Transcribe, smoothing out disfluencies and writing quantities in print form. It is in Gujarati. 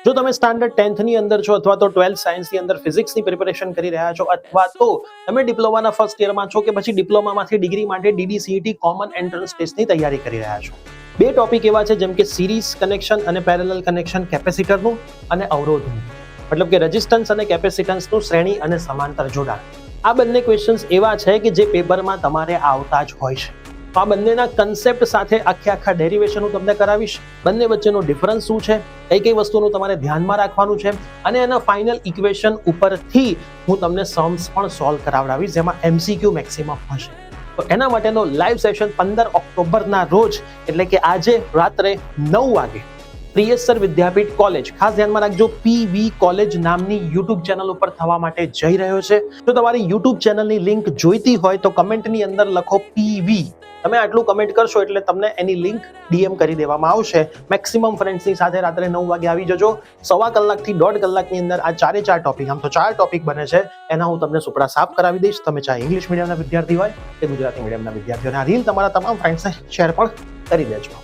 જો તમે સ્ટાન્ડર્ડ 10th ની અંદર છો અથવા તો 12th સાયન્સની અંદર ફિઝિક્સની પ્રિપેરેશન કરી રહ્યા છો અથવા તો તમે ડિપ્લોમાના ફર્સ્ટ યરમાં છો કે પછી ડિપ્લોમામાંથી ડિગ્રી માટે DDCET કોમન એન્ટ્રન્સ ટેસ્ટની તૈયારી કરી રહ્યા છો, બે ટોપિક એવા છે જેમ કે સિરીઝ કનેક્શન અને પેરેલલ કનેક્શન કેપેસિટરનું અને અવરોધનું, મતલબ કે રેઝિસ્ટન્સ અને કેપેસિટન્સનું શ્રેણી અને સમાંતર જોડાણ. આ બંને ક્વેશ્ચન્સ એવા છે કે જે પેપરમાં તમારે આવતા જ હોય છે. તો આ બંનેના કન્સેપ્ટ સાથે આખા ડેરિવેશન હું તમને કરાવીશ, બંને વચ્ચેનો ડિફરન્સ શું છે, કઈ વસ્તુનું તમારે ધ્યાનમાં રાખવાનું છે અને એના ફાઇનલ ઇક્વેશન ઉપરથી હું તમને સમ્સ પણ સોલ્વ કરાવડાવીશ જેમાં MCQ મેક્સિમમ હશે. તો એના માટેનો લાઈવ સેશન 15 ઓક્ટોબરના રોજ એટલે કે આજે રાત્રે 9 વાગે પ્રિયસર વિદ્યાપીઠ કોલેજ, ખાસ ધ્યાનમાં રાખજો, PV કોલેજ નામની યુટ્યુબ ચેનલ ઉપર થવા માટે જઈ રહ્યો છે. જો તમારી યુટ્યુબ ચેનલની લિંક જોઈતી હોય તો કમેન્ટની અંદર લખો PV. તમે આટલું કમેન્ટ કરશો એટલે તમને એની લિંક DM કરી દેવામાં આવશે. મેક્સિમમ ફ્રેન્ડ્સની સાથે રાત્રે 9 વાગે આવી જજો. 1.25 કલાકથી 1.5 કલાકની અંદર આ 4 ટોપિક, આમ તો 4 ટોપિક બને છે, એના હું તમને સુપડા સાફ કરાવી દઈશ. તમે ચાહે ઇંગ્લિશ મીડિયમના વિદ્યાર્થી હોય કે ગુજરાતી મીડિયમના વિદ્યાર્થીઓ, આ રીલ તમારા તમામ ફ્રેન્ડ્સને શેર પણ કરી દેજો.